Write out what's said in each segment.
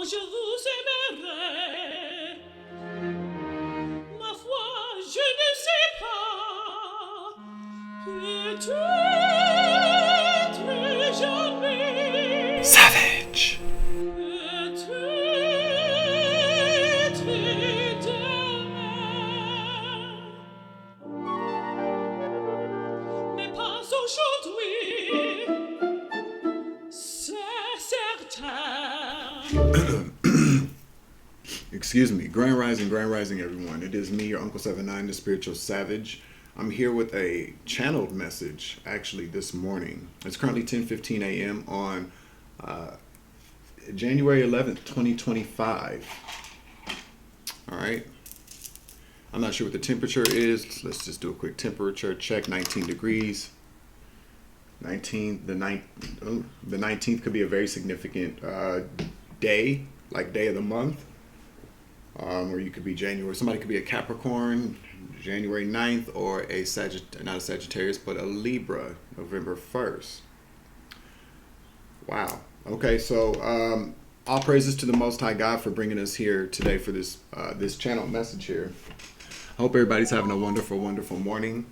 je vous aimerai. Ma foi, je ne sais pas. Peut-être jamais. Savage. Peut-être demain. Mais pas aujourd'hui. C'est certain. Excuse me. Grand Rising, everyone. It is me, your Uncle 79, the Spiritual Savage. I'm here with a channeled message, actually, this morning. It's currently 10:15 a.m. on January 11th, 2025. All right. I'm not sure what the temperature is. Let's just do a quick temperature check. 19 degrees. The 19th could be a very significant day, like day of the month. Or you could be January. Somebody could be a Capricorn, January 9th, or not a Sagittarius, but a Libra, November 1st. Wow. Okay, so all praises to the Most High God for bringing us here today for this channel message here. I hope everybody's having a wonderful, wonderful morning.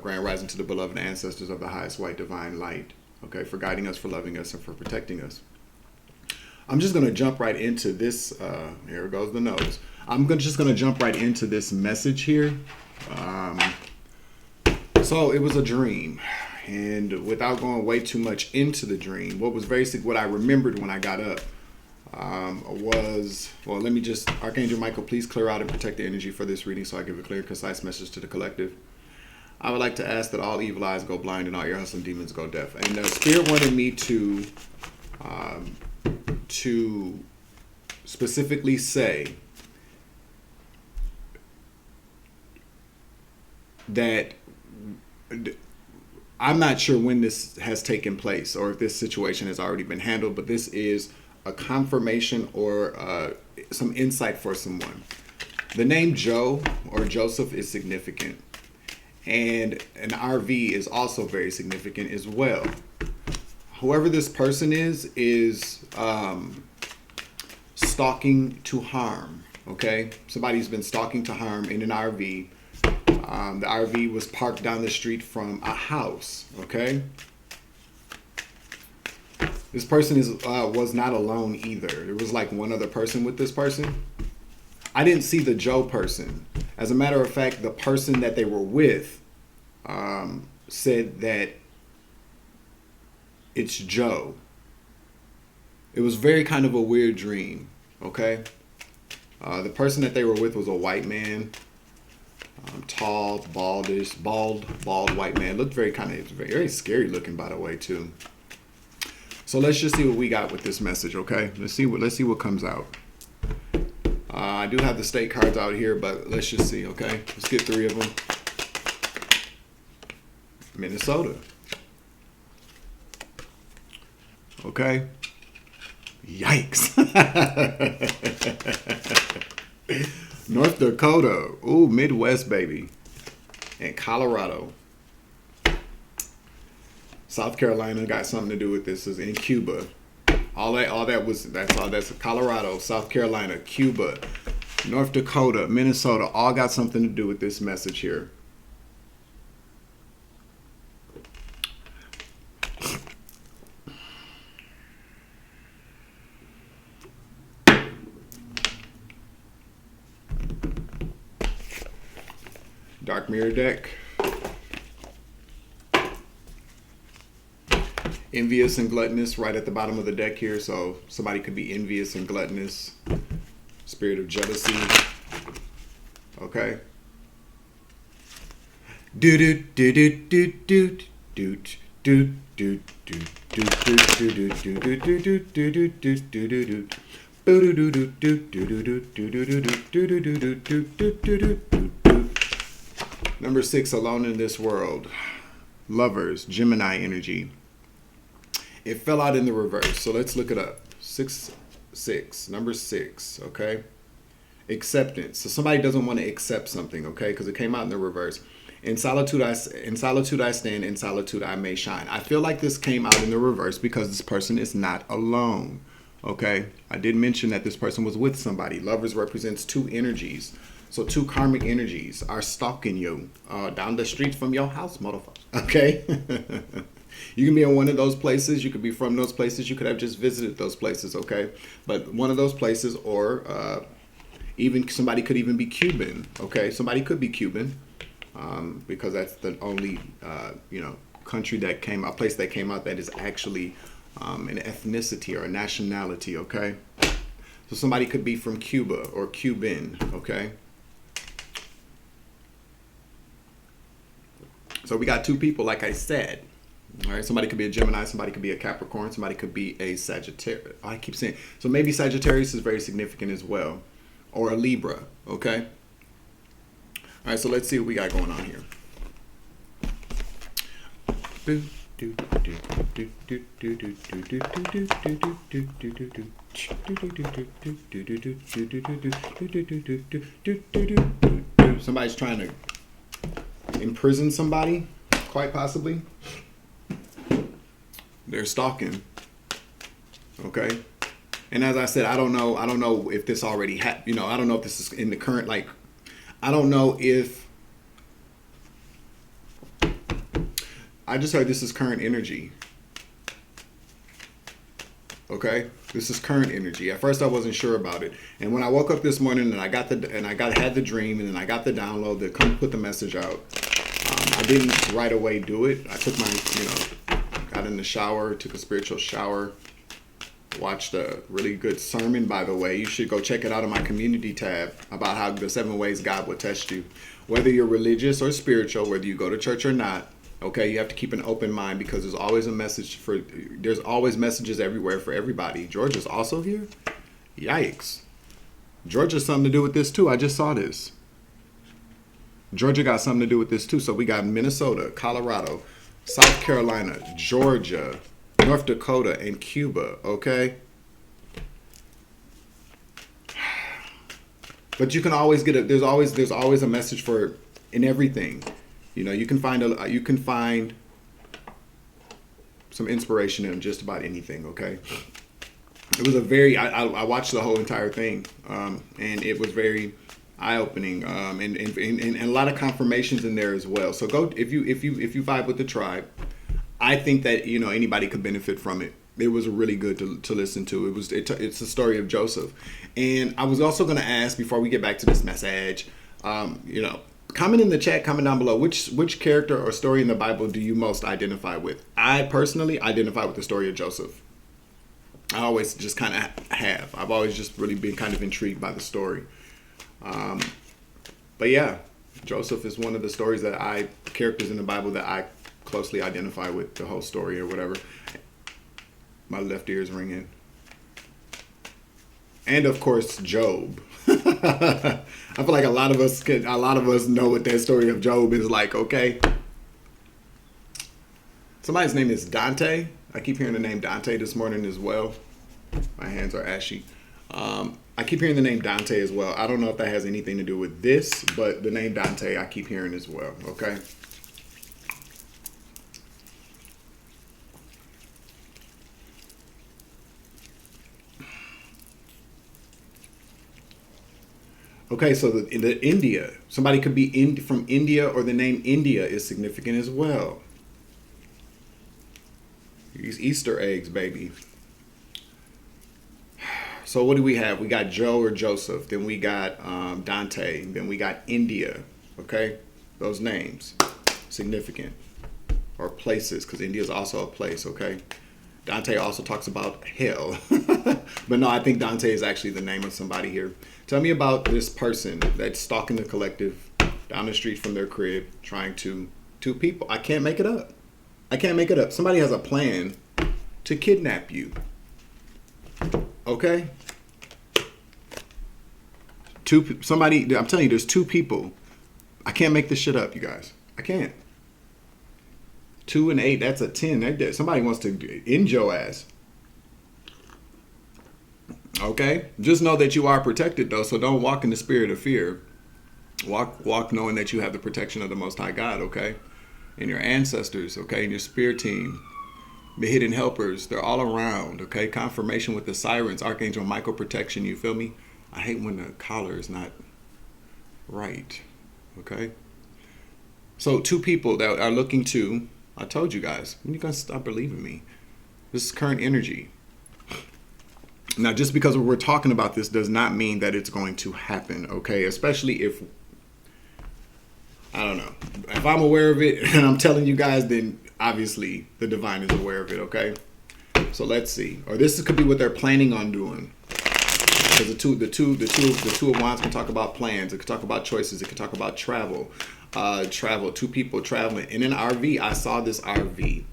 Grand rising to the beloved ancestors of the highest white divine light. Okay, for guiding us, for loving us, and for protecting us. I'm just going to jump right into this. Here goes the nose. Just going to jump right into this message here. So it was a dream. And without going way too much into the dream, what I remembered when I got up was, well, let me just, Archangel Michael, please clear out and protect the energy for this reading so I give a clear, concise message to the collective. I would like to ask that all evil eyes go blind and all ear hustling demons go deaf. And the Spirit wanted me to specifically say that I'm not sure when this has taken place or if this situation has already been handled, but this is a confirmation or some insight for someone. The name Joe or Joseph is significant, and an RV is also very significant as well. Whoever this person is stalking to harm, okay? Somebody's been stalking to harm in an RV. The RV was parked down the street from a house, okay? This person was not alone either. There was like one other person with this person. I didn't see the Joe person. As a matter of fact, the person that they were with said that it's Joe. It was very kind of a weird dream, okay? The person that they were with was a white man. Tall, bald white man. Looked very scary looking, by the way, too. So let's just see what we got with this message, okay? Let's see what comes out. I do have the state cards out here, but let's just see, okay? Let's get 3 of them. Minnesota. Okay. Yikes. North Dakota. Ooh, Midwest, baby. And Colorado. South Carolina got something to do with this. Is in Cuba. That's Colorado, South Carolina, Cuba, North Dakota, Minnesota, all got something to do with this message here. Dark Mirror deck. Envious and gluttonous right at the bottom of the deck here. So somebody could be envious and gluttonous. Spirit of jealousy. Okay. Number 6, alone in this world. Lovers, Gemini energy. It fell out in the reverse, so let's look it up. 6, number 6, okay? Acceptance. So somebody doesn't want to accept something, okay? Because it came out in the reverse. In solitude I stand, in solitude I may shine. I feel like this came out in the reverse because this person is not alone, Okay, I did mention that this person was with somebody. Lovers represents two energies. So two karmic energies are stalking you down the street from your house, motherfucker. Okay? You can be in one of those places. You could be from those places. You could have just visited those places, okay? But one of those places, or even somebody could even be Cuban, okay? Somebody could be Cuban because that's the only, country that a place that came out that is actually an ethnicity or a nationality, okay? So somebody could be from Cuba or Cuban, okay? So we got two people, like I said. All right, somebody could be a Gemini, somebody could be a Capricorn, somebody could be a Sagittarius. I keep saying, so maybe Sagittarius is very significant as well, or a Libra, okay? All right, so let's see what we got going on here. Somebody's trying to imprison somebody, quite possibly. They're stalking. Okay. And as I said, I don't know if this already happened. I don't know if this is in the current, I don't know if, I just heard this is current energy. Okay, this is current energy. At first, I wasn't sure about it, and when I woke up this morning and had the dream, and then I got the download to come put the message out. I didn't right away do it. I took got in the shower, took a spiritual shower, watched a really good sermon. By the way, you should go check it out on my community tab about how the 7 ways God will test you, whether you're religious or spiritual, whether you go to church or not. Okay, you have to keep an open mind because there's always there's always messages everywhere for everybody. Georgia's also here? Yikes. Georgia's something to do with this too. I just saw this. Georgia got something to do with this too. So we got Minnesota, Colorado, South Carolina, Georgia, North Dakota, and Cuba, okay? But you can always there's always a message in everything. You can find some inspiration in just about anything, okay? It was I watched the whole entire thing, and it was very eye-opening, and a lot of confirmations in there as well. So go, if you vibe with the tribe, I think that, anybody could benefit from it. It was really good to listen to. It's the story of Joseph. And I was also going to ask, before we get back to this message, comment in the chat, comment down below, which character or story in the Bible do you most identify with? I personally identify with the story of Joseph. I always just kind of have. I've always just really been kind of intrigued by the story. But yeah, Joseph is one of the characters in the Bible that I closely identify with, the whole story or whatever. My left ear is ringing. And of course, Job. I feel like a lot of us know what that story of Job is like, okay? Somebody's name is Dante. I keep hearing the name Dante this morning as well. My hands are ashy. I keep hearing the name Dante as well. I don't know if that has anything to do with this, but the name Dante I keep hearing as well, okay? Okay, so the India. Somebody could be from India, or the name India is significant as well. These Easter eggs, baby. So what do we have? We got Joe or Joseph. Then we got Dante. Then we got India. Okay, those names significant, or places, because India is also a place. Okay, Dante also talks about hell, but no, I think Dante is actually the name of somebody here. Tell me about this person that's stalking the collective down the street from their crib, trying two people. I can't make it up. I can't make it up. Somebody has a plan to kidnap you. Okay? I'm telling you, there's 2 people. I can't make this shit up, you guys. I can't. 2 and 8, that's a 10. Somebody wants to end your ass. Okay? Just know that you are protected, though, so don't walk in the spirit of fear. Walk knowing that you have the protection of the Most High God, okay? And your ancestors, okay? And your spirit team. The hidden helpers, they're all around, okay? Confirmation with the sirens, Archangel Michael protection, you feel me? I hate when the collar is not right, okay? So 2 people that are looking to, I told you guys, when are you gonna stop believing me? This is current energy. Now, just because we're talking about this does not mean that it's going to happen, okay? Especially if, I don't know, if I'm aware of it and I'm telling you guys, then obviously the divine is aware of it, okay? So let's see. Or this could be what they're planning on doing. Because the two of wands can talk about plans. It could talk about choices. It could talk about travel. 2 people traveling in an RV. I saw this RV.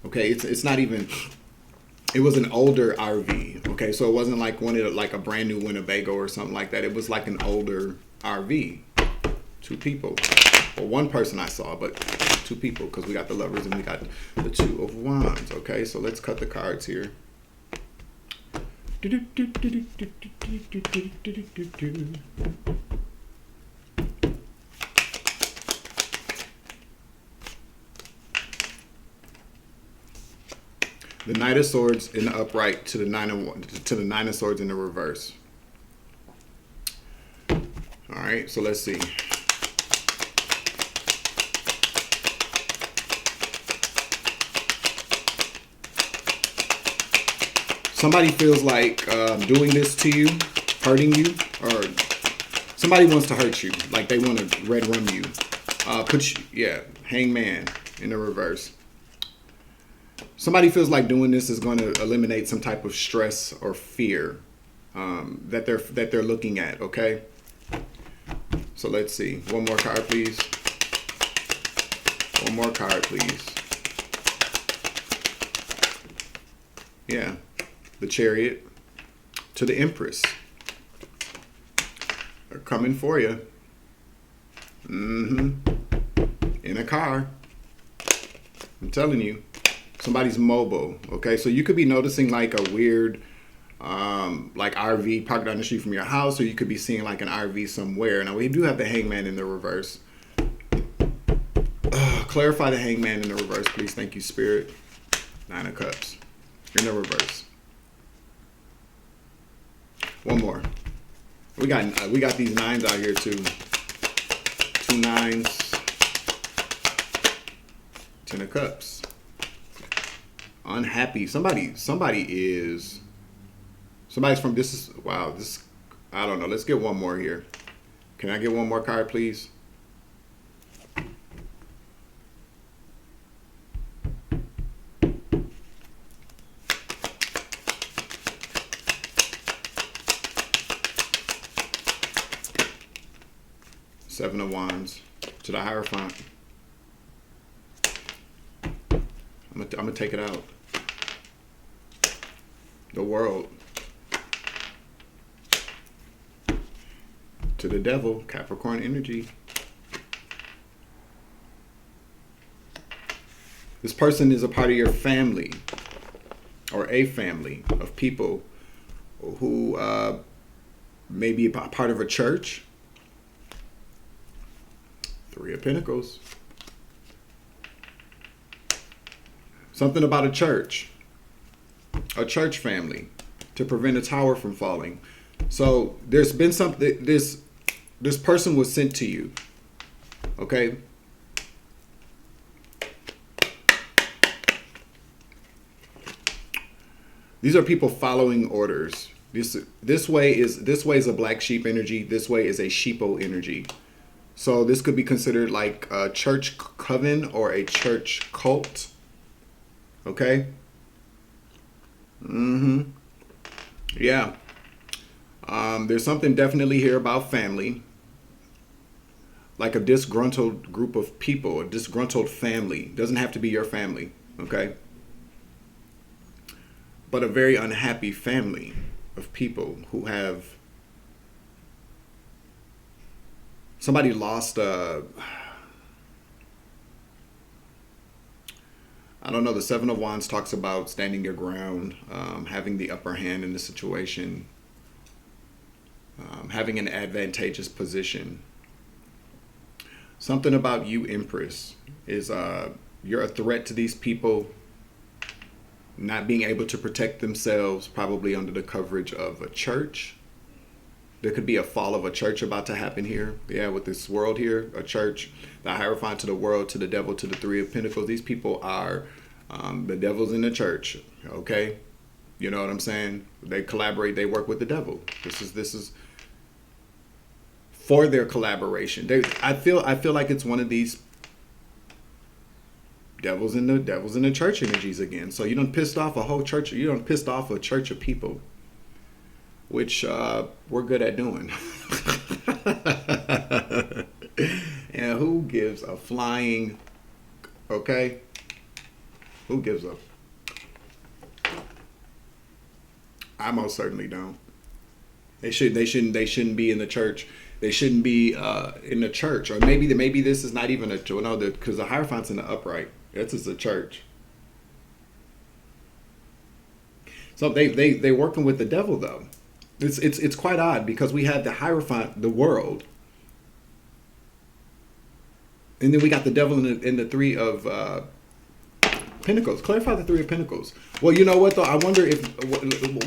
Okay, it's not even. It was an older RV. Okay, so it wasn't like like a brand new Winnebago or something like that. It was like an older RV. 2 people, or 1 person I saw, but 2 people, because we got the lovers and we got the 2 of wands. Okay, so let's cut the cards here. The Knight of Swords in the upright to the Nine of Swords in the reverse. All right, so let's see. Somebody feels like doing this to you, hurting you, or somebody wants to hurt you, like they want to red rum you. Hangman in the reverse. Somebody feels like doing this is going to eliminate some type of stress or fear that they're looking at. Okay. So let's see. 1 more card, please. 1 more card, please. Yeah. The Chariot to the Empress. They're coming for you. In a car. I'm telling you. Somebody's mobile. Okay, so you could be noticing like a weird like RV parked down the street from your house, or you could be seeing like an RV somewhere. Now we do have the Hangman in the reverse. Clarify the Hangman in the reverse, please. Thank you, Spirit. 9 of Cups in the reverse. 1 more. We got these 9s out here too. 2 9s. 10 of Cups. Unhappy. Somebody's from this. I don't know. Let's get 1 more here. Can I get 1 more card, please? Seven of Wands to the Hierophant. I'm gonna take it out. The World to the Devil, Capricorn energy. This person is a part of your family, or a family of people who may be a part of a church. 3 of Pentacles. Something about a church family, to prevent a tower from falling. So there's been something, this person was sent to you. Okay. These are people following orders. This way is a black sheep energy. This way is a sheeple energy. So this could be considered like a church coven or a church cult. Okay. Yeah. There's something definitely here about family. Like a disgruntled group of people, a disgruntled family. Doesn't have to be your family. Okay. But a very unhappy family of people who have, somebody lost I don't know, the 7 of Wands talks about standing your ground, having the upper hand in the situation, having an advantageous position. Something about you, Empress, is you're a threat to these people. not being able to protect themselves, probably under the coverage of a church. There could be a fall of a church about to happen here. Yeah, with this world here, a church, the Hierophant to the world, to the devil, to the Three of Pentacles. These people are the devils in the church, okay? You know what I'm saying? They collaborate, they work with the devil. This is for their collaboration. I feel like it's one of these devils in the church energies again. So you done pissed off a whole church. You done pissed off a church of people, which we're good at doing. And who gives a flying? Okay, who gives a? I most certainly don't. They shouldn't be in the church. They shouldn't be in the church. Or maybe this is not even a no, because the Hierophant's in the upright. This is a church. So they working with the devil though. It's quite odd because we have the Hierophant, the world, and then we got the devil in the Three of Pentacles. Clarify the Three of Pentacles. Well, you know what though? I wonder if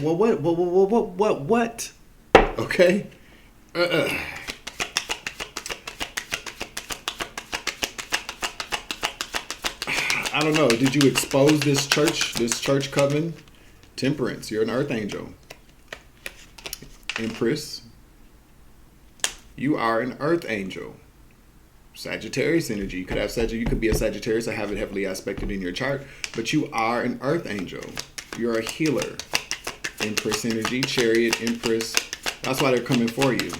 what? Okay. I don't know. Did you expose this church coven? Temperance. You're an earth angel. Empress. You are an earth angel. Sagittarius energy. You could have Sagittarius. You could be a Sagittarius or have it heavily aspected in your chart, but you are an earth angel. You're a healer. Empress energy. Chariot. Empress. That's why they're coming for you.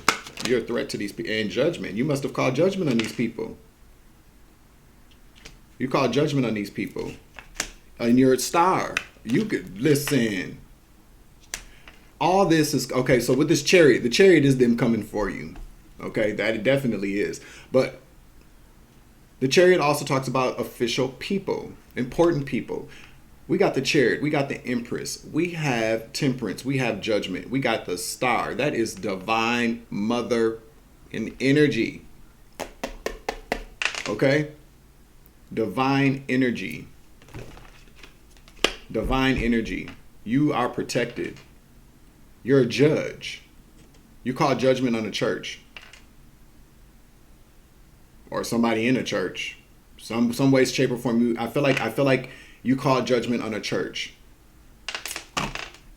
You're a threat to these people. And judgment. You must have called judgment on these people. You call judgment on these people. And you're a star. You could listen. All this is okay. So with this chariot, the chariot is them coming for you. Okay, that it definitely is. But the chariot also talks about official people, important people. We got the chariot. We got the empress. We have temperance. We have judgment. We got the star. That is divine mother in energy. Okay. Divine energy. Divine energy. You are protected. You're a judge. You call judgment on the church. Or somebody in a church. Some way, shape, or form. I feel like you call judgment on a church.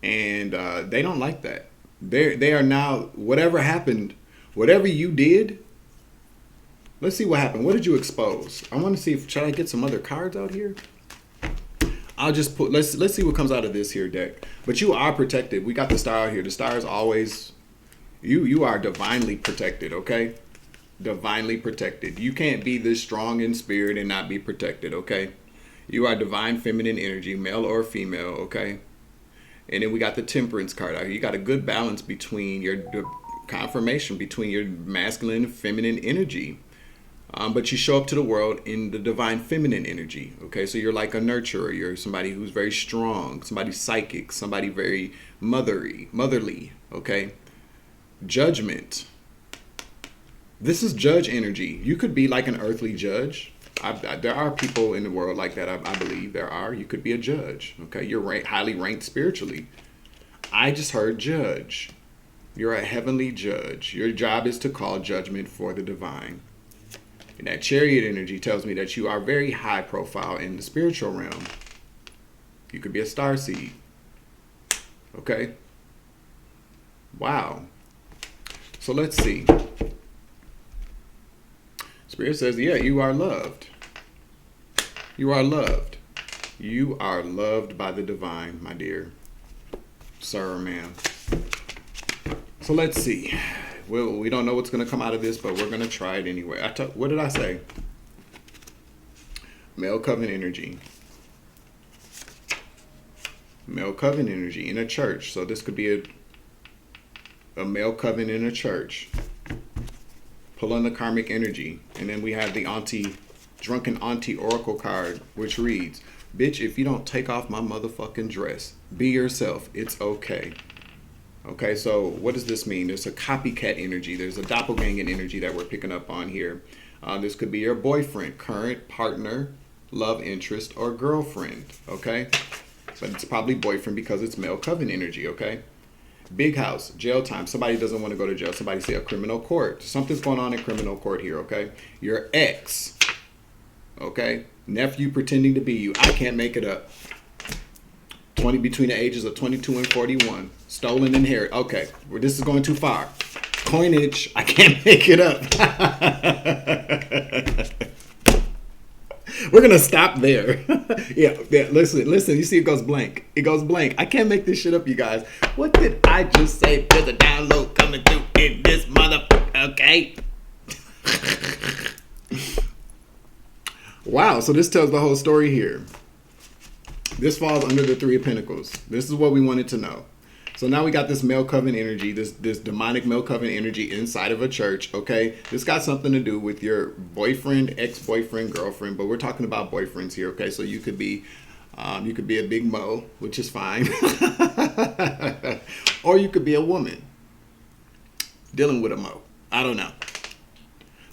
And they don't like that. They are now, whatever happened, whatever you did. Let's see what happened. What did you expose? I want to see should I get some other cards out here? I'll just put, let's see what comes out of this here deck. But you are protected. We got the star out here. The star is always, you are divinely protected, okay? Divinely protected. You can't be this strong in spirit and not be protected, okay? You are divine feminine energy, male or female, okay? And then we got the temperance card out here. You got a good balance between your confirmation between your masculine and feminine energy. But you show up to the world in the divine feminine energy. Okay, so you're like a nurturer. You're somebody who's very strong, somebody psychic, somebody very motherly. Okay, judgment. This is judge energy. You could be like an earthly judge. There are people in the world like that. I believe there are. You could be a judge. Okay, you're highly ranked spiritually. I just heard judge. You're a heavenly judge. Your job is to call judgment for the divine. And that chariot energy tells me that you are very high profile in the spiritual realm. You could be a starseed. Okay? Wow. So let's see. Spirit says, yeah, you are loved. You are loved. You are loved by the divine, my dear sir or ma'am. So let's see. Well, we don't know what's going to come out of this, but we're going to try it anyway. What did I say? Male coven energy. Male coven energy in a church. So this could be a male coven in a church. Pull on the karmic energy. And then we have the drunken auntie oracle card, which reads, bitch, if you don't take off my motherfucking dress, be yourself. It's okay. Okay, so what does this mean? There's a copycat energy. There's a doppelganger energy that we're picking up on here. This could be your boyfriend, current partner, love interest, or girlfriend. Okay, but it's probably boyfriend because it's male coven energy, okay? Big house, jail time. Somebody doesn't want to go to jail. Somebody say a criminal court. Something's going on in criminal court here, okay? Your ex, okay? Nephew pretending to be you. I can't make it up. 20 between the ages of 22 and 41. Stolen inherit. Okay, well, this is going too far. Coinage. I can't make it up. We're gonna stop there. yeah. Listen. You see, it goes blank. It goes blank. I can't make this shit up, you guys. What did I just say? There's a download coming through in this motherfucker. Okay. Wow. So this tells the whole story here. This falls under the Three of Pentacles. This is what we wanted to know. So now we got this male coven energy, this demonic male coven energy inside of a church, okay? This got something to do with your boyfriend, ex-boyfriend, girlfriend, but we're talking about boyfriends here, okay? So you could be a big mo, which is fine. Or you could be a woman dealing with a mo. I don't know.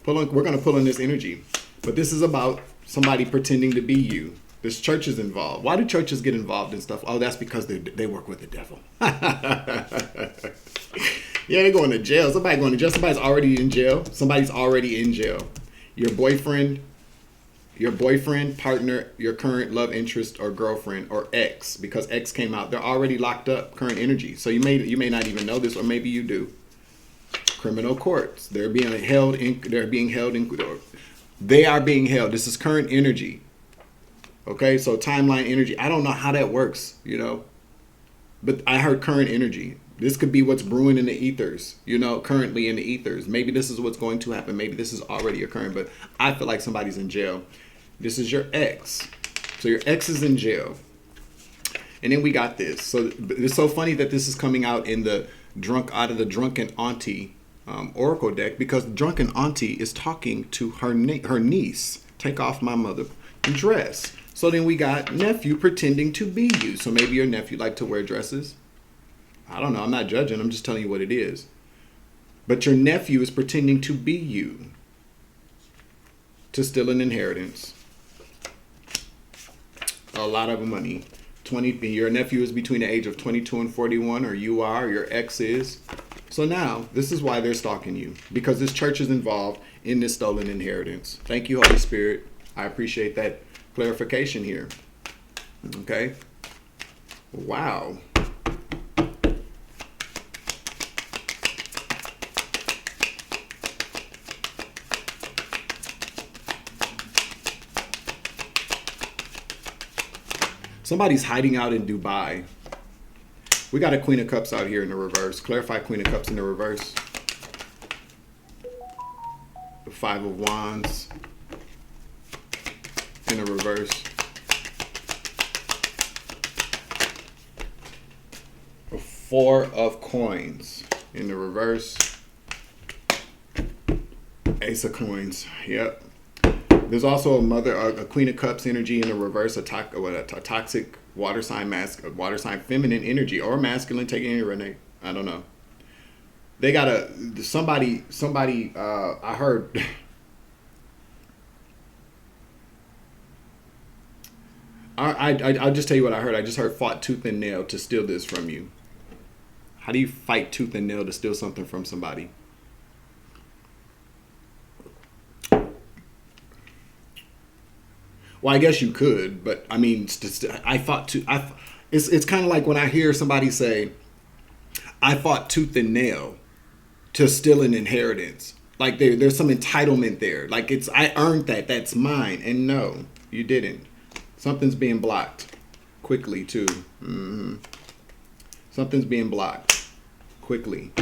We're going to pull in this energy. But this is about somebody pretending to be you. This church is involved. Why do churches get involved in stuff? Oh, that's because they work with the devil. Yeah, they're going to jail. Somebody going to jail. Somebody's already in jail. Somebody's already in jail. Your boyfriend, partner, your current love interest or girlfriend or ex, because ex came out. They're already locked up. Current energy. So you may not even know this, or maybe you do. Criminal courts. They are being held. This is current energy. Okay, so timeline energy. I don't know how that works, but I heard current energy. This could be what's brewing in the ethers, currently in the ethers. Maybe this is what's going to happen. Maybe this is already occurring, but I feel like somebody's in jail. This is your ex. So your ex is in jail. And then we got this. So it's so funny that this is coming out in the Drunken Auntie Oracle deck, because Drunken Auntie is talking to her niece. Take off my mother dress. So then we got nephew pretending to be you. So maybe your nephew like to wear dresses. I don't know. I'm not judging. I'm just telling you what it is. But your nephew is pretending to be you to steal an inheritance. A lot of money. Your nephew is between the age of 22 and 41, or you are, or your ex is. So now, this is why they're stalking you. Because this church is involved in this stolen inheritance. Thank you, Holy Spirit. I appreciate that clarification here. Okay. Wow. Somebody's hiding out in Dubai. We got a Queen of Cups out here in the reverse. Clarify Queen of Cups in the reverse. The Five of Wands in the reverse. The Four of Coins in the reverse. Ace of Coins. Yep. There's also a Queen of Cups energy in the reverse, a toxic water sign feminine energy, or masculine, taking it, Renee. I don't know. They got somebody, I heard. I'll just tell you what I heard. I just heard fought tooth and nail to steal this from you. How do you fight tooth and nail to steal something from somebody? Well, I guess you could, but I mean, I fought tooth. It's kind of like when I hear somebody say, "I fought tooth and nail to steal an inheritance." Like there's some entitlement there. Like I earned that. That's mine. And no, you didn't. Something's being blocked quickly too. Mm-hmm. Something's being blocked quickly.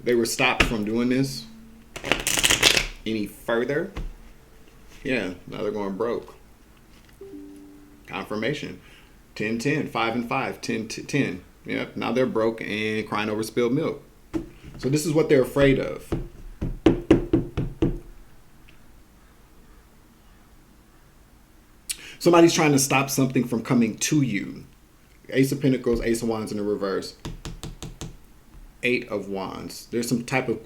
They were stopped from doing this any further. Yeah, now they're going broke. Confirmation. 10-10, 5 and 5, 10-10. Yep, now they're broke and crying over spilled milk. So this is what they're afraid of. Somebody's trying to stop something from coming to you. Ace of Pentacles, Ace of Wands in the reverse. 8 of Wands. There's some type of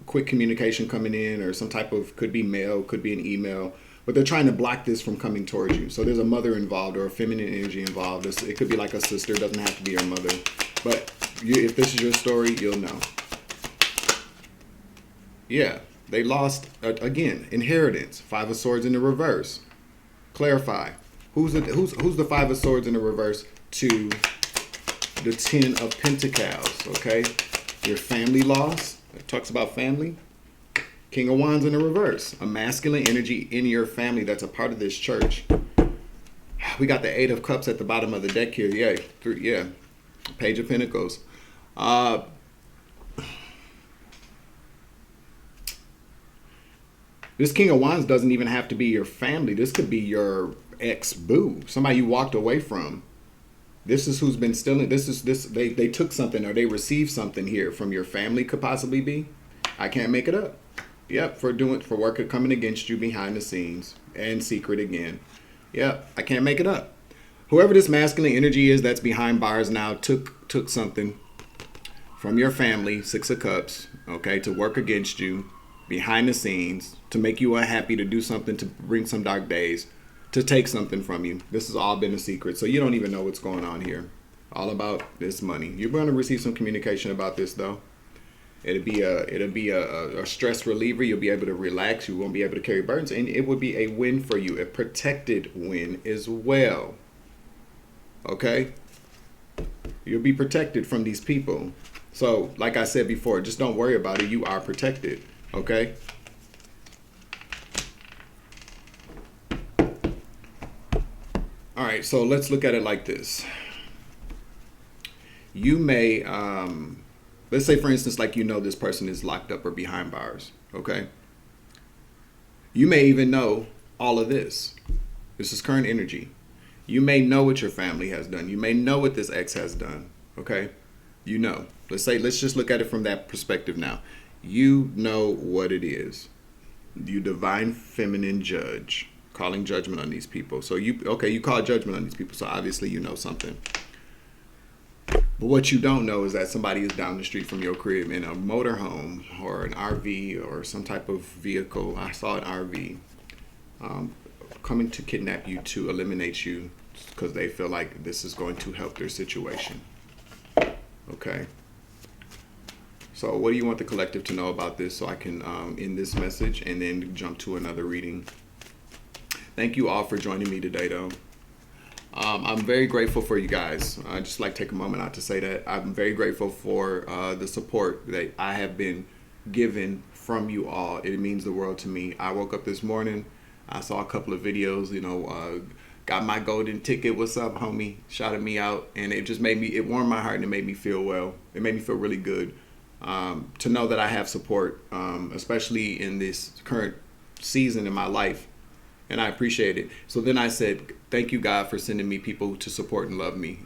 quick communication coming in, or some type of, could be mail, could be an email, but they're trying to block this from coming towards you. So there's a mother involved or a feminine energy involved. It could be like a sister. It doesn't have to be your mother. But if this is your story, you'll know. Yeah, they lost, again, inheritance. Five of Swords in the reverse. Clarify. Who's the Five of Swords in the reverse to the Ten of Pentacles, okay? Your family loss. It talks about family. King of Wands in the reverse. A masculine energy in your family that's a part of this church. We got the Eight of Cups at the bottom of the deck here. Yeah. Page of Pentacles. This King of Wands doesn't even have to be your family. This could be your ex-boo. Somebody you walked away from. This is who's been stealing. They took something or they received something here from your family, could possibly be. I can't make it up. Yep, for work coming against you behind the scenes and secret again. Yep, I can't make it up. Whoever this masculine energy is that's behind bars now took something from your family, Six of Cups, okay, to work against you behind the scenes, to make you unhappy, to do something, to bring some dark days, to take something from you. This has all been a secret, so you don't even know what's going on here. All about this money. You're going to receive some communication about this, though. It'll be a stress reliever. You'll be able to relax. You won't be able to carry burdens, and it would be a win for you, a protected win as well. Okay? You'll be protected from these people. So, like I said before, just don't worry about it. You are protected. Okay? All right, so let's look at it like this. You may, let's say, for instance, like this person is locked up or behind bars, okay? You may even know all of this. This is current energy. You may know what your family has done. You may know what this ex has done, okay? You know. Let's just look at it from that perspective now. You know what it is. You divine feminine judge, calling judgment on these people. So you call judgment on these people, so obviously you know something. But what you don't know is that somebody is down the street from your crib in a motorhome or an RV or some type of vehicle. I saw an RV coming to kidnap you, to eliminate you, because they feel like this is going to help their situation. Okay. So what do you want the collective to know about this, so I can end this message and then jump to another reading? Thank you all for joining me today, though. I'm very grateful for you guys. I just like to take a moment out to say that I'm very grateful for the support that I have been given from you all. It means the world to me. I woke up this morning, I saw a couple of videos, got my golden ticket. What's up, homie? Shouted me out, and it just it warmed my heart, and it made me feel well. It made me feel really good to know that I have support, especially in this current season in my life. And I appreciate it. So then I said, thank you, God, for sending me people to support and love me.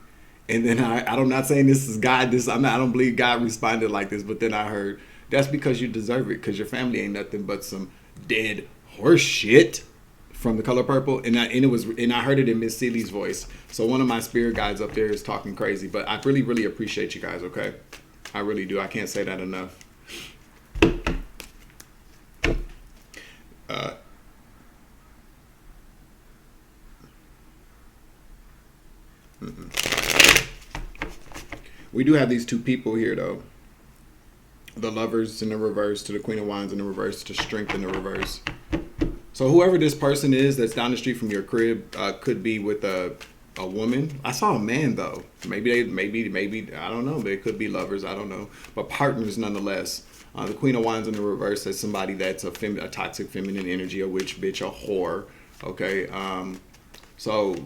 And then I'm not saying this is God. I don't believe God responded like this. But then I heard, that's because you deserve it, because your family ain't nothing but some dead horse shit from The Color Purple. And I heard it in Miss Celie's voice. So one of my spirit guides up there is talking crazy. But I really, really appreciate you guys, okay? I really do. I can't say that enough. We do have these two people here, though. The Lovers in the reverse to the Queen of Wands in the reverse to Strength in the reverse. So whoever this person is that's down the street from your crib could be with a woman. I saw a man, though. Maybe I don't know. They could be lovers. I don't know. But partners nonetheless. The Queen of Wands in the reverse is somebody that's a toxic feminine energy, a witch, bitch, a whore. Okay.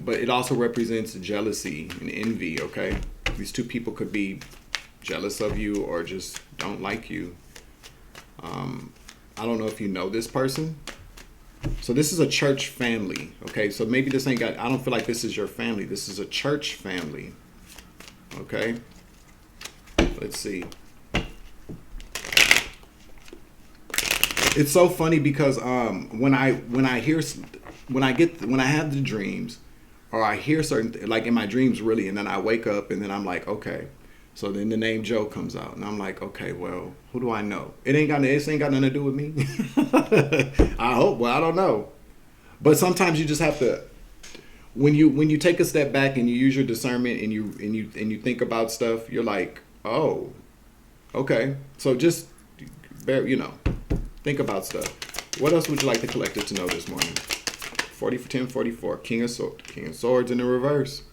But it also represents jealousy and envy, okay? These two people could be jealous of you or just don't like you. I don't know if you know this person. So this is a church family, okay? So maybe this I don't feel like this is your family. This is a church family, okay? Let's see. It's so funny because when I have the dreams, or I hear certain, like in my dreams really, and then I wake up and then I'm like, okay. So then the name Joe comes out and I'm like, okay, well, who do I know? It ain't got nothing to do with me. I hope. Well, I don't know. But sometimes you just have to, when you take a step back and you use your discernment and you think about stuff, you're like, oh, okay. So just think about stuff. What else would you like the collective to know this morning? 40 for 1044. King of Swords in the reverse.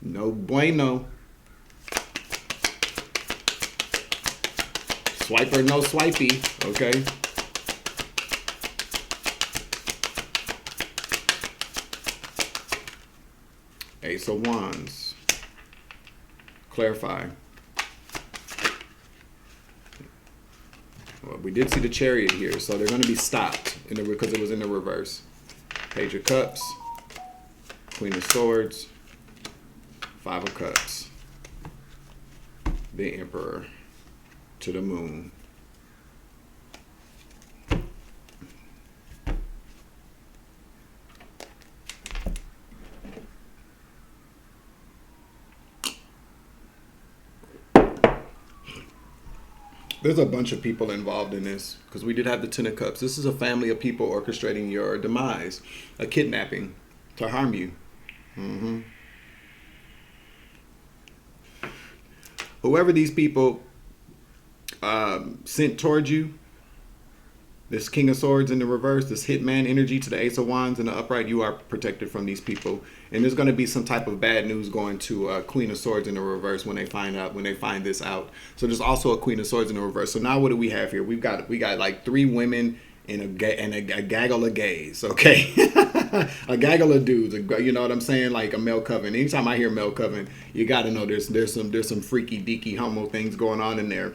No bueno. Swiper, no swipey. Okay. Ace of Wands. Clarify. Well, we did see the Chariot here, so they're going to be stopped because it was in the reverse. Page of Cups. Queen of Swords. Five of Cups. The Emperor. To the Moon. There's a bunch of people involved in this because we did have the Ten of Cups. This is a family of people orchestrating your demise, a kidnapping to harm you. Whoever these people sent towards you, this King of Swords in the reverse, this Hitman energy to the Ace of Wands in the upright, you are protected from these people. And there's going to be some type of bad news going to Queen of Swords in the reverse when they find this out. So there's also a Queen of Swords in the reverse. So now what do we have here? We got like three women and a gaggle of gays, okay? A gaggle of dudes, you know what I'm saying? Like a male coven. Anytime I hear male coven, you got to know there's some freaky deaky homo things going on in there.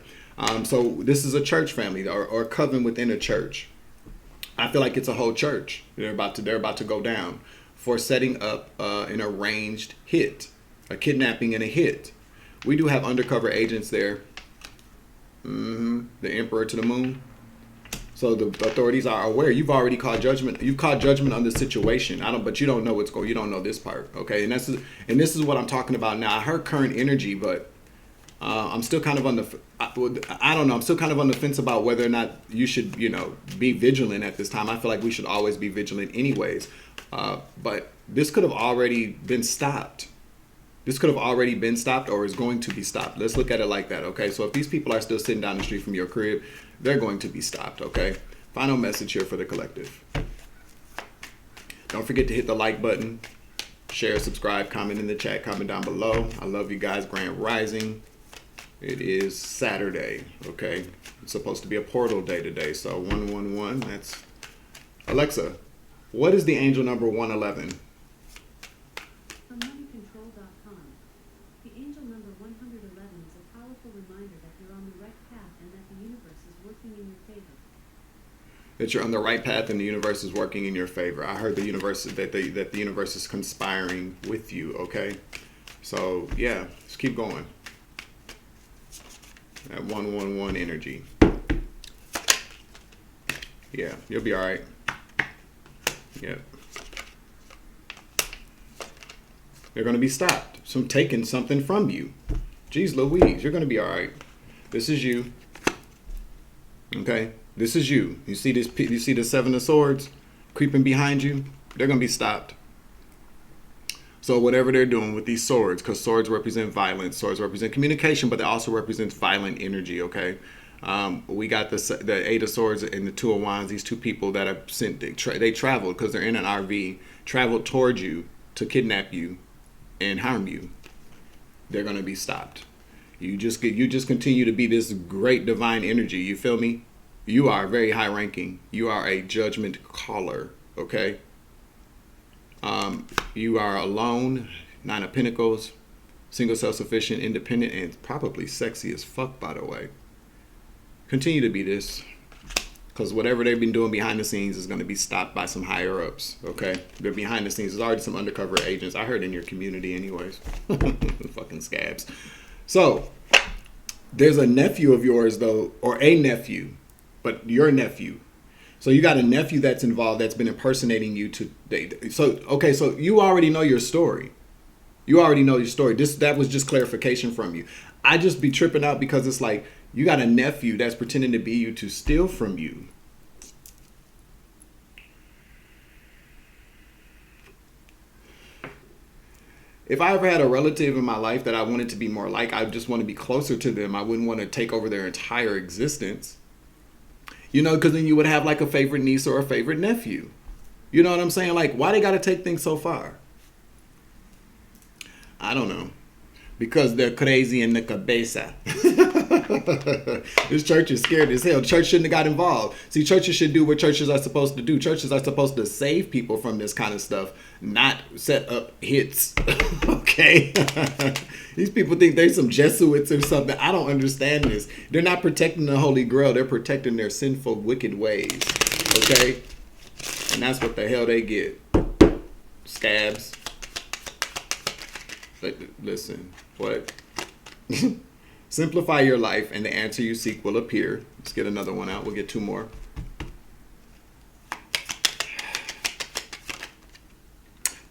So this is a church family or a coven within a church. I feel like it's a whole church. They're about to go down for setting up an arranged hit, a kidnapping and a hit. We do have undercover agents there. The Emperor to the Moon. So the authorities are aware. You've already called judgment. You've called judgment on the situation. But you don't know what's going. You don't know this part, okay? And this is what I'm talking about now. I heard current energy, but I'm still kind of on the. I don't know. I'm still kind of on the fence about whether or not you should, be vigilant at this time. I feel like we should always be vigilant, anyways. But this could have already been stopped. This could have already been stopped or is going to be stopped. Let's look at it like that, okay? So if these people are still sitting down the street from your crib, they're going to be stopped, okay? Final message here for the collective. Don't forget to hit the like button, share, subscribe, comment in the chat, comment down below. I love you guys. Grand Rising. It is Saturday, okay? It's supposed to be a portal day today, so 111, that's... Alexa, what is the angel number 111? From moneycontrol.com. The angel number 111 is a powerful reminder that you're on the right path and that the universe is working in your favor. That you're on the right path and the universe is working in your favor. I heard the universe that the universe is conspiring with you, okay? So, yeah, let's keep going. That 111 energy. Yeah, you'll be all right. Yep. They're going to be stopped from taking something from you. Jeez Louise, you're going to be all right. This is you. Okay? This is you. You see this? You see the Seven of Swords creeping behind you? They're going to be stopped. So whatever they're doing with these swords, because swords represent violence, swords represent communication, but they also represent violent energy, okay? We got the Eight of Swords and the Two of Wands, these two people that have sent, they traveled because they're in an RV, traveled towards you to kidnap you and harm you. They're going to be stopped. You just continue to be this great divine energy, you feel me? You are very high ranking. You are a judgment caller, okay? You are alone, Nine of Pentacles, single, self-sufficient, independent, and probably sexy as fuck, by the way. Continue to be this, because whatever they've been doing behind the scenes is going to be stopped by some higher ups, okay? They're behind the scenes. There's already some undercover agents. I heard in your community anyways. Fucking scabs. So, there's a nephew of yours, though, or a nephew, but your nephew. So you got a nephew that's involved that's been impersonating you to date. So, okay, so you already know your story. You already know your story. That was just clarification from you. I just be tripping out because it's like you got a nephew that's pretending to be you to steal from you. If I ever had a relative in my life that I wanted to be more like, I just want to be closer to them. I wouldn't want to take over their entire existence. You know, because then you would have like a favorite niece or a favorite nephew. You know what I'm saying? Like, why they got to take things so far? I don't know. Because they're crazy in the cabeza. This church is scared as hell. Church shouldn't have got involved. See, churches should do what churches are supposed to do. Churches are supposed to save people from this kind of stuff, not set up hits. Okay? These people think they're some Jesuits or something. I don't understand this. They're not protecting the Holy Grail. They're protecting their sinful, wicked ways. Okay? And that's what the hell they get. Scabs. But listen, what? Simplify your life and the answer you seek will appear. Let's get another one out. We'll get two more.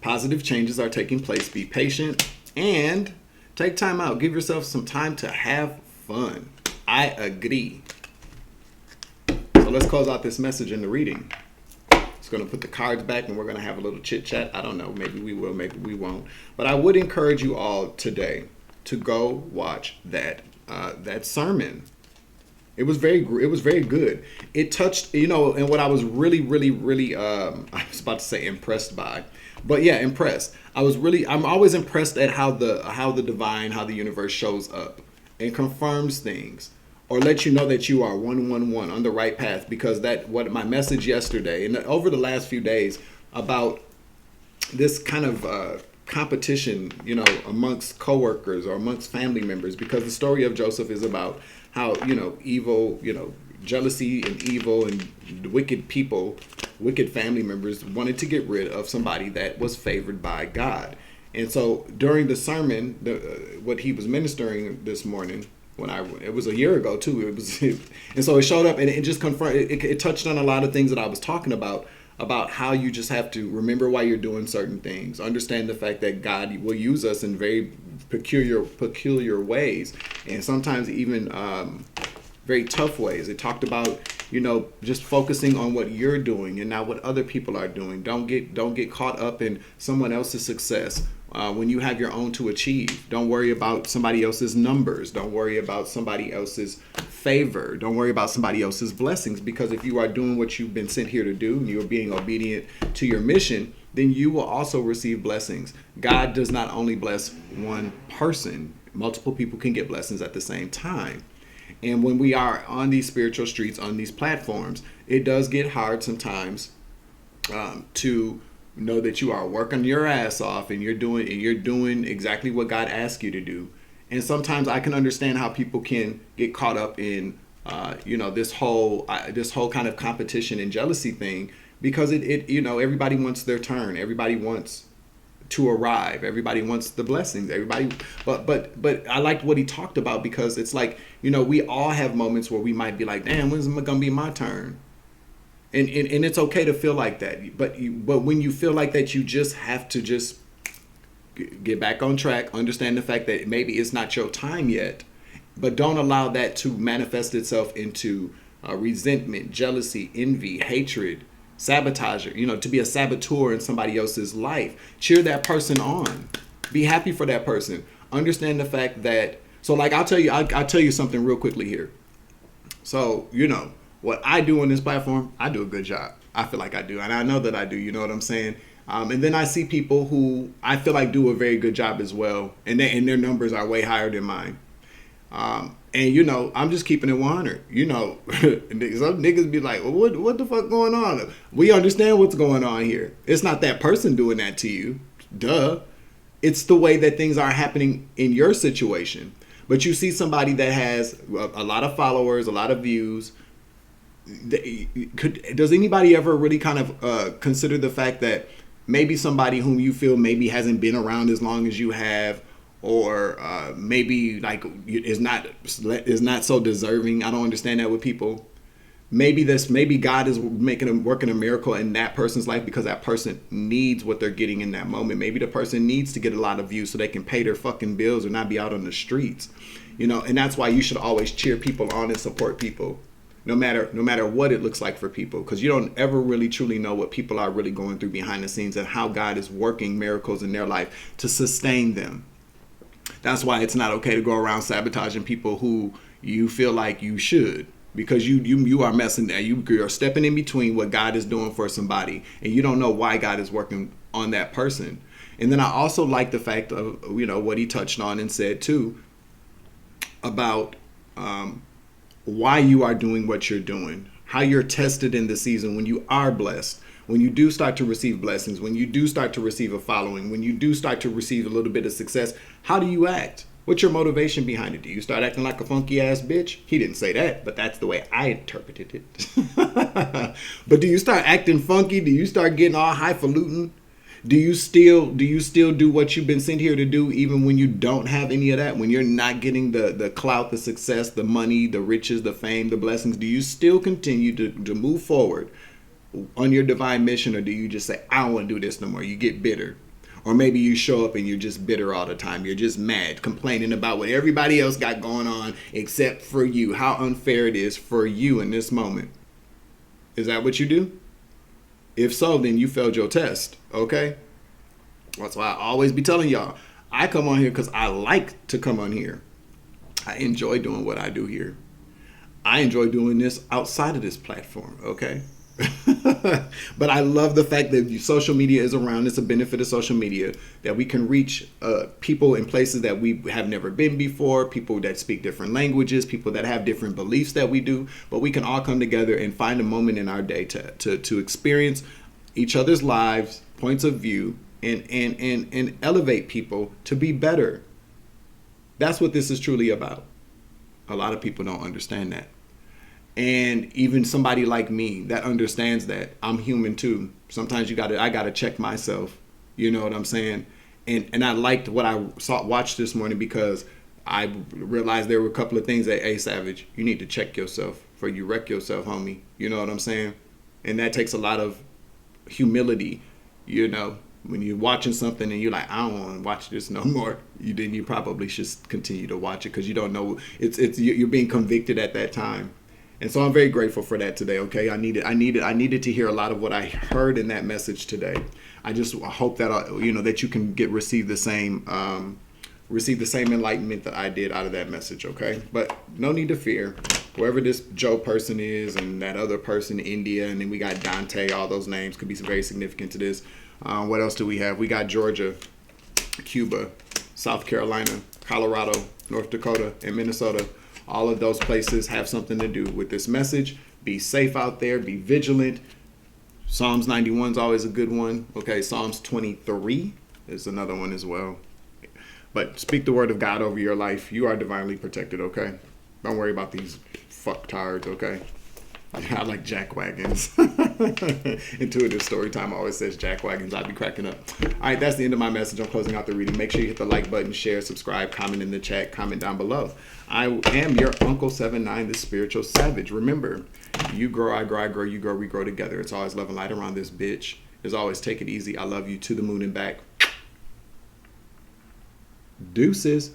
Positive changes are taking place. Be patient and take time out. Give yourself some time to have fun. I agree. So let's close out this message in the reading. It's going to put the cards back and we're going to have a little chit chat. I don't know. Maybe we will, maybe we won't. But I would encourage you all today to go watch that sermon. It was very good. It touched, you know, and what I was really, I was about to say impressed by, but yeah, impressed. I'm always impressed at how the divine, how the universe shows up and confirms things. Or let you know that you are 111 on the right path, because what my message yesterday and over the last few days about this kind of competition, you know, amongst coworkers or amongst family members, because the story of Joseph is about how, you know, evil, you know, jealousy and evil and wicked people, wicked family members wanted to get rid of somebody that was favored by God. And so during the sermon, what he was ministering this morning, it was a year ago too. And so it showed up and it just confirmed. It touched on a lot of things that I was talking about how you just have to remember why you're doing certain things. Understand the fact that God will use us in very peculiar ways, and sometimes even very tough ways. It talked about, you know, just focusing on what you're doing and not what other people are doing. Don't get caught up in someone else's success. When you have your own to achieve, don't worry about somebody else's numbers. Don't worry about somebody else's favor. Don't worry about somebody else's blessings, because if you are doing what you've been sent here to do and you're being obedient to your mission, then you will also receive blessings. God does not only bless one person. Multiple people can get blessings at the same time. And when we are on these spiritual streets, on these platforms, it does get hard sometimes to know that you are working your ass off and you're doing exactly what God asked you to do. And sometimes I can understand how people can get caught up in you know, this whole kind of competition and jealousy thing, because it you know, everybody wants their turn. Everybody wants to arrive. Everybody wants the blessings. Everybody, but I liked what he talked about, because it's like, you know, we all have moments where we might be like, damn, when's it gonna be my turn? And it's okay to feel like that, but when you feel like that, you just have to just get back on track. Understand the fact that maybe it's not your time yet, but don't allow that to manifest itself into resentment, jealousy, envy, hatred, sabotage. You know, to be a saboteur in somebody else's life. Cheer that person on. Be happy for that person. Understand the fact that. So, like, I'll tell you something real quickly here. So, you know, what I do on this platform, I do a good job. I feel like I do. And I know that I do. You know what I'm saying? And then I see people who I feel like do a very good job as well. And their numbers are way higher than mine. And, you know, I'm just keeping it 100. You know, some niggas be like, well, what the fuck going on? We understand what's going on here. It's not that person doing that to you. Duh. It's the way that things are happening in your situation. But you see somebody that has a lot of followers, a lot of views. Does anybody ever really kind of consider the fact that maybe somebody whom you feel maybe hasn't been around as long as you have, or maybe like is not so deserving? I don't understand that with people. Maybe God is working a miracle in that person's life because that person needs what they're getting in that moment. Maybe the person needs to get a lot of views so they can pay their fucking bills or not be out on the streets. You know, and that's why you should always cheer people on and support people. no matter what it looks like for people, because you don't ever really truly know what people are really going through behind the scenes and how God is working miracles in their life to sustain them. That's why it's not okay to go around sabotaging people who you feel like you should, because you are messing that you're stepping in between what God is doing for somebody, and you don't know why God is working on that person. And then I also like the fact of, what he touched on and said too about why you are doing what you're doing, how you're tested in the season when you are blessed, when you do start to receive blessings, when you do start to receive a following, when you do start to receive a little bit of success. How do you act? What's your motivation behind it? Do you start acting like a funky ass bitch? He didn't say that, but that's the way I interpreted it. But do you start acting funky? Do you start getting all highfalutin? Do you still do what you've been sent here to do, even when you don't have any of that? When you're not getting the clout, the success, the money, the riches, the fame, the blessings, do you still continue to move forward on your divine mission, or do you just say, I don't want to do this no more? You get bitter. Or maybe you show up and you're just bitter all the time. You're just mad, complaining about what everybody else got going on except for you. How unfair it is for you in this moment. Is that what you do? If so, then you failed your test, okay? That's why I always be telling y'all, I come on here because I like to come on here. I enjoy doing what I do here. I enjoy doing this outside of this platform, okay? But I love the fact that social media is around. It's a benefit of social media that we can reach people in places that we have never been before, people that speak different languages, people that have different beliefs that we do, but we can all come together and find a moment in our day to experience each other's lives, points of view, and elevate people to be better. That's what this is truly about. A lot of people don't understand that. And even somebody like me that understands that I'm human too. Sometimes I gotta check myself. You know what I'm saying? And I liked what I watched this morning, because I realized there were a couple of things that, hey, Savage, you need to check yourself before you wreck yourself, homie. You know what I'm saying? And that takes a lot of humility. When you're watching something and you're like, I don't want to watch this no more, then you probably should continue to watch it, because you don't know you're being convicted at that time. And so I'm very grateful for that today. Okay, I needed to hear a lot of what I heard in that message today. I just hope that that you can receive the same enlightenment that I did out of that message. Okay, but no need to fear. Whoever this Joe person is, and that other person, India, and then we got Dante. All those names could be very significant to this. What else do we have? We got Georgia, Cuba, South Carolina, Colorado, North Dakota, and Minnesota. All of those places have something to do with this message. Be safe out there. Be vigilant. Psalms 91 is always a good one. Okay, Psalms 23 is another one as well. But speak the word of God over your life. You are divinely protected, okay? Don't worry about these fucktards, okay? I like jackwagons. Intuitive story time always says jackwagons. I'd be cracking up. All right, that's the end of my message. I'm closing out the reading. Make sure you hit the like button, share, subscribe, comment in the chat, comment down below. I am your Uncle 79, the Spiritual Savage. Remember, you grow, I grow, I grow, you grow, we grow together. It's always love and light around this bitch. As always, take it easy. I love you to the moon and back. Deuces.